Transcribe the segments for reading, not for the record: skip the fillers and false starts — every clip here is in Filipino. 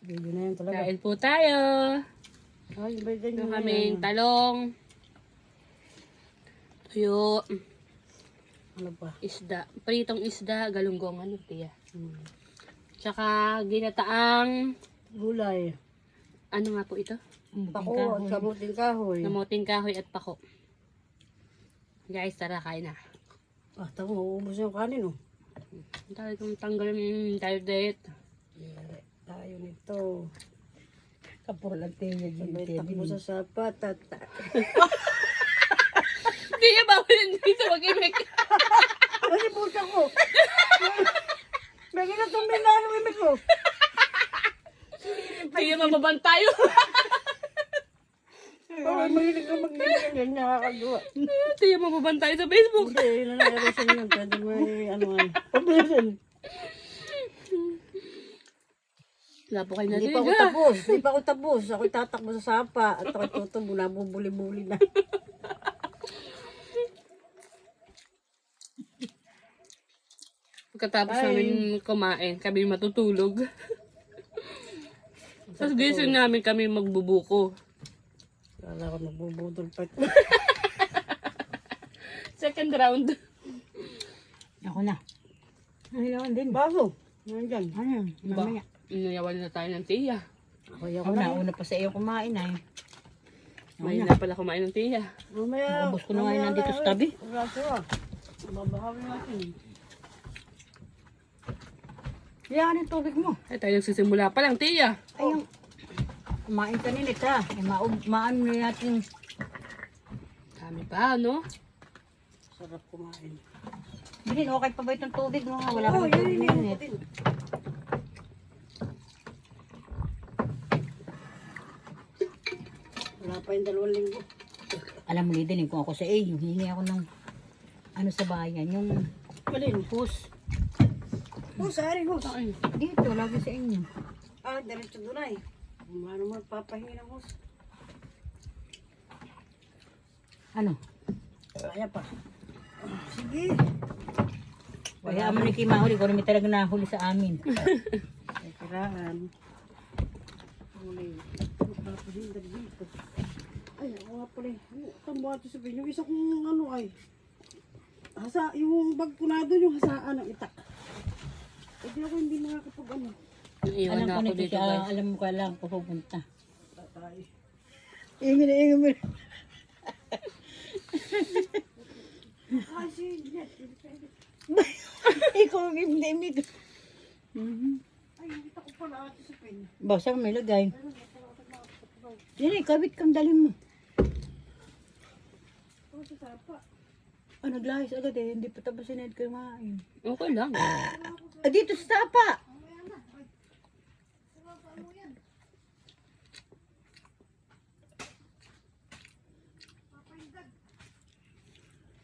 Video na yan talaga. Kain po tayo. Ay, ba dyan Ito yung kaming talong. Tuyo. ano pa? Isda. Pritong isda. Galunggong. Ano, tiya? Hmm. Tsaka ginataang. Gulay. Ano nga po ito? Pako at kamuting kahoy. Namuting kahoy at pako. Guys, tara, kain na. Ah, tamo, uubos yung kanin oh. Tayo kong tanggal yung diet. Tayo nito. Kapuro lang tayo Sabay takbo sa sapat at... Hindi niya bawal dito mag-imik. Ay, puta ko! Bagay na itong binalo imig ko. Hindi niya mababantayo. Ay, mahilig ka mag-imig yan, nakakagawa. Hindi niya mababantayo sa Facebook. Hindi, nangyayarisan yun. Pwede may ano nga. Pabilisin. Wala po kayo na Hindi pa ako tapos. Hindi pa ako tapos. Ako'y tatakbo sa sapa. At ako'y tutubo na, bubuli-buli na. Pagkatapos namin kumain, kami matutulog. Tapos gising namin kami magbubuko. Kala ko nagbubudol pa ito. Second round. Ako na. Ayaw din. Baso. Nandyan. Ano? Mamaya. Inayawan na tayo ng tiya. Ako Ako na, una pa sa iyo kumain ay. May na pala kumain ng tiya. Mamaya. Ubus ko na ngayon nandito sa tabi. Raso ah. Babahawin natin. Yan ang tubig mo. Ay, tayo nagsisimula pa lang, tiya. Ay, yung... Kumain ka nila ha. Ay, maano na natin. Dami pa, no? Sarap kumain. Bilin, okay pa ba itong tubig mo? Wala Oo, ka tubig yun, na yun. yun. Wala pa yung 2 linggo. Alam mo, Lidin, kung ako sa iyo, hihingi ako ng ano sa bayan, yung Malin. hus. Sari hus. Ay, Dito, lagi sa inyo. Ah, diretso doon ay. Ano mo, papahingi ng hus. Ano? Kaya pa. Sige. Kaya mo ni Kimahuli, kung may talaga nahuli sa amin. Ay, kailangan. Huli. Papahindag dito. Ay, ako nga pala. Tambato sa yung isa kong ano ay. Yung bag ko na doon, yung hasaan ng itak. Eh, di ako hindi nakakapag ano. naiwan Alam na ko ako na dito, siya, guys. alam mo ka lang kung pupunta. Tatay. Ingi na, ingi mo. Ay, sige. Ikaw ang imig. Ay, nakita ko pala ate sa pen. Basta may lagay. Yan ay, kabit kang dalin mo. Ako sa sapa. Ah, naglahis agad eh, hindi pa tapos sinahid ko kumain. Okay lang. Ah, dito sa tapa.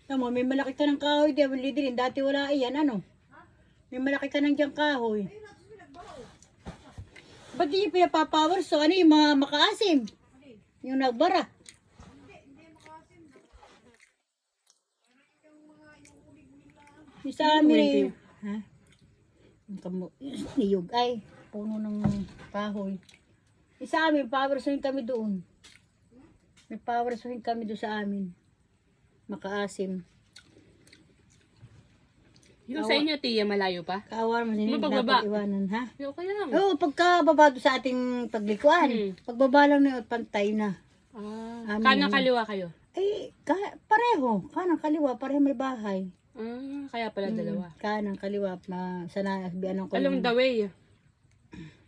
Tama, may malaki ka ng kahoy di abang lidin. Dati wala iyan, ano? May malaki ka ng diyang kahoy. Ba't di yung pinapapower? So, ano yung mga makaasim? Yung nagbara. Yung sa amin eh. Ha? Yung niyog ay. Puno ng kahoy. Yung sa amin, power swing kami doon. May power swing kami doon sa amin. Makaasim. Yung sa inyo, tiya, malayo pa? Kaawar mo din Mapagbaba. dapat iwanan, ha? Okay lang. Oo, pagka baba doon sa ating paglikuan. Pagbaba lang na yun, pantay na. Ah, Amin kanang yun. kaliwa kayo? Eh, pareho. Kanang kaliwa, pareho may bahay. Ah, kaya pala dalawa. Kanang kaliwa, sana biyanan ko Along the way.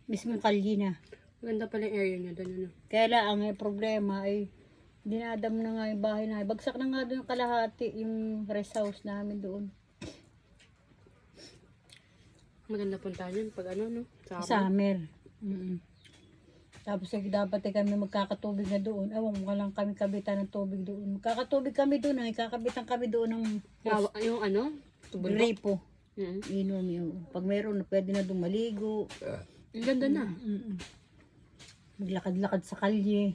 mismong kalye na. Ganda pala yung area niya doon, ano? Kaya lang, ang problema ay dinadam na nga yung bahay na. Bagsak na nga doon yung kalahati, yung rest house namin doon. Maganda punta yun pag ano, no? Summer. Tapos dapat kami magkakatubig na doon. Ewan ko lang kami kabitan ng tubig doon. Magkakatubig kami doon. Ay kakabitan kami doon ng Yung ano? Tubol. gripo. Mm. Inom yun. Pag mayroon, pwede na doon maligo. Ang ganda na. Maglakad-lakad sa kalye.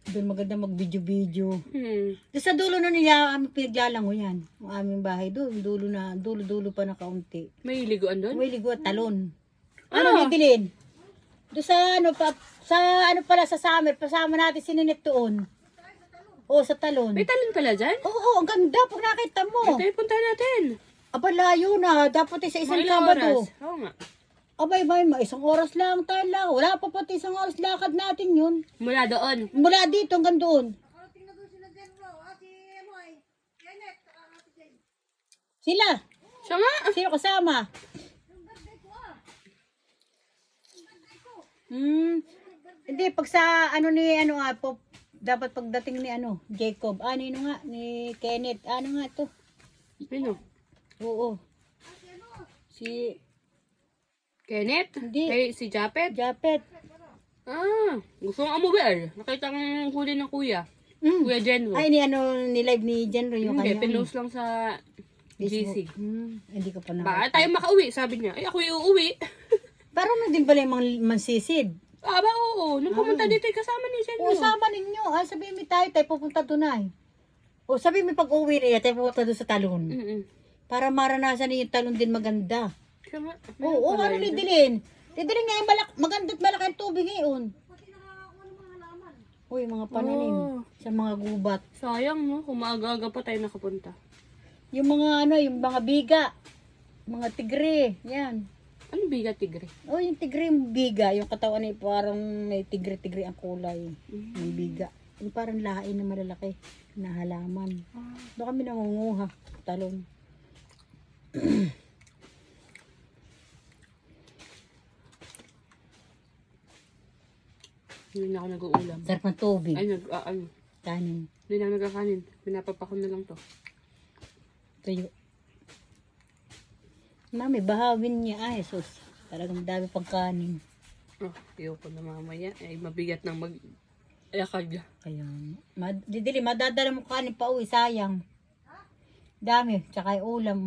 Doon maganda mag-video-video. Hmm. Doon sa dulo na niya, aming pinaglalango yan. Ang aming bahay doon. Dulo pa na kaunti. May liguan doon? May ligo at talon. Ano ni Dilin? Doon sa ano pa, sa ano pala sa summer, pasama natin si Ninit doon. Oo, sa talon. May talon pala dyan? Oo, ang ganda pag nakita mo. Ito yung punta natin. Aba, layo na. Dapat sa isang Mga ilang Sabado. oras? Oo nga. Abay, isang oras lang tayo lang. Wala pa pati isang oras lakad natin yun. Mula doon. Mula dito hanggang doon. Sila. Siya nga. Sino kasama? Hindi, pag sa ano ni ano nga po, dapat pagdating ni ano, Jacob. Nino nga, ni Kenneth. Ano nga to? Sino? Oo. Si Kenneth? Hindi. Kay si Japet? Japet. Gusto kong umuwi. Nakita kong huli ng kuya. Mm. Kuya Jenro. Ay, ni ano, ni live ni Jenro yung Hindi, kanya. pinost lang sa GC. Hindi ko pa na. Baka tayo makauwi, sabi niya. Ay, ako yung uuwi. Parang na din pala yung mga mansisid. Oo. Nung pumunta dito, kasama ni Jenro. O, sama ninyo. Sabihin mo tayo pupunta doon ay. O, sabihin mo pag uwi rin, tayo pupunta doon sa talon. Para maranasan niyo yung talon din maganda. Siya nga. Oo, ano lidilin? Lidilin nga yung maganda't malaki ang tubig ngayon. Uy, mga pananim. Sa mga gubat. Sayang, no? Kung maaga-aga pa tayo nakapunta. Yung mga ano, yung mga biga. Mga tigre. Yan. Ano biga tigre? Oh, yung tigre yung biga. Yung katawan ay parang may tigre-tigre ang kulay. Yung biga. Yung parang lain na malalaki na halaman. Doon kami nangunguha. Talon. Hindi na ako nag-uulam. Sarap ng tubig. Ay, Kanin. Hindi na nagkakanin. Pinapapakon na lang to. Tuyo. Mami, bahawin niya. Ay, sus. Talagang dami pagkanin. Ayoko na mamaya. Ay, mabigat ng lakad. Kaya, didili, madadala mo kanin pa uwi, sayang. Dami, tsaka yung ulam.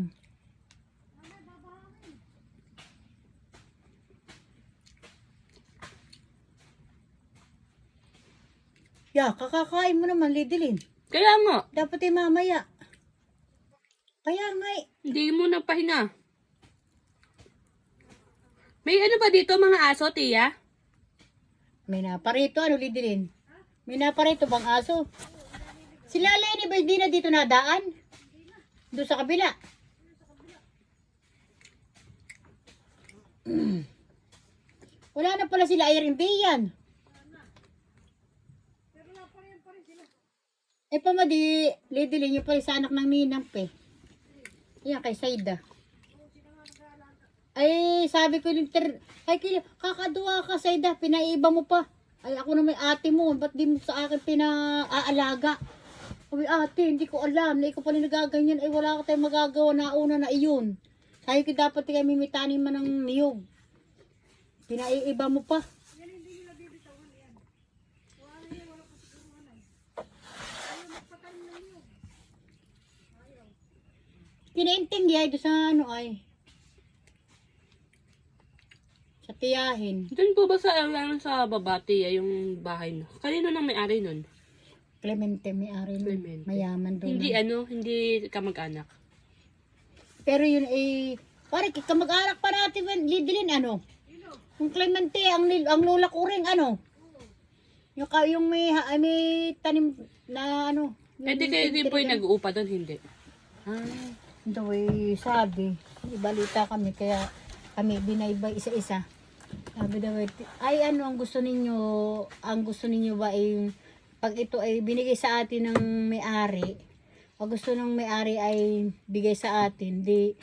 Kakakain mo naman, Lidilin. Kaya nga. Dapat mamaya. Kaya nga Hindi mo na pahinga. May ano ba dito mga aso, Tia? May naparito, ano, Lidilin? May naparito bang aso? Sila Lenny ba hindi na dito nadaan? Doon sa kabila. Wala na pala sila Airbnb yan. Pamadi, Lidilin yung pala sa anak ng ninang pe. Yan, kay Saida. Ay, sabi ko yung kakadua ka, Saida, pinaiba mo pa. Ay, ako na may ate mo, ba't di mo sa akin pinaaalaga? Sabi, ate, hindi ko alam, na ikaw pala nagaganyan, ay wala ka tayong magagawa na una na iyon. Sabi ko, dapat kami may tanim man ng niyog. Pinaiba mo pa. Kinaintindihan doon sa ano ay. Sa tiyahin. Doon po ba sa baba, Tia, yung bahay mo? Kanino nang may-ari nun? Clemente may-ari nun. Clemente. Mayaman doon. Hindi kamag-anak. Pero yun ay, pare, kamag-anak pa natin, Lidilin, ano? Yung Clemente, ang lola ko rin, ano? Yung may tanim na, ano? Hindi kayo din po yung nag-uupa doon, hindi? Daw ay sabi, ibalita kami, kaya kami binaybay isa-isa. Sabi daw ay ano ang gusto ninyo ba ay pag ito ay binigay sa atin ng may-ari, pag gusto ng may-ari ay bigay sa atin, di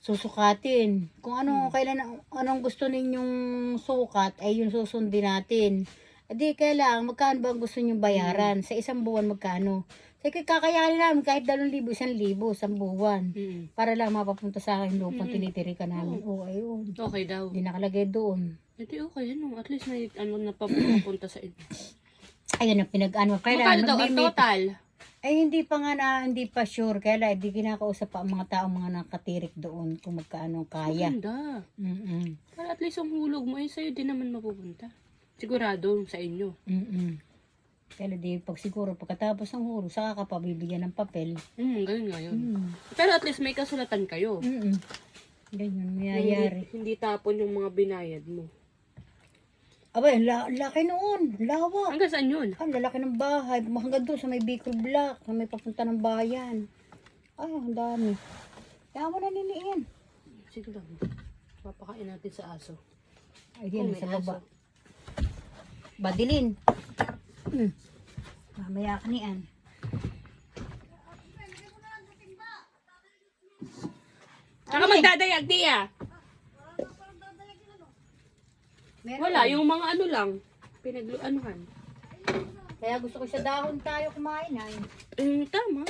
susukatin. Kung anong gusto ninyong sukat ay yun susundin natin. Di kailangan, magkano ba ang gusto ninyong bayaran? Sa isang buwan magkano? Kasi kakayanin namin kahit 2,000, 1,000 sa buwan. Para lang mapapunta sa akin lupang tinitirikan namin. Ayun. Okay daw. Hindi nakalagay doon. Hindi okay, ano? At least may napapunta sa inyo. Ayun ang pinag-ano. Magkano daw ang total? Ay hindi pa sure. Kaya hindi kinakausap pa ang mga tao, mga nakatirik doon kung magkano kaya. Maganda. Para at least ang hulog mo, sa'yo din naman mapupunta. Sigurado sa inyo. Kaya di pag siguro pagkatapos ng hulog, saka ka pa bibigyan ng papel. Ganun nga yun. Pero at least may kasulatan kayo. Ganyan, mayayari. Hindi tapon yung mga binayad mo. Abay, laki noon. Lawak. Hanggang saan yun? Ang lalaki ng bahay. Hanggang doon sa may Bicol Block. Sa may papunta ng bayan. Ay, ang dami. Kaya mo naniniin. Sige lang. Papakain natin sa aso. Ay, Kung yan, may sa baba. aso. Badilin. Mamaya ka niyan. Saka magdadayag, Tia. Meron. Wala, yung mga ano lang. Pinagluanuhan. Kaya gusto ko sa dahon tayo kumain ay. Tama.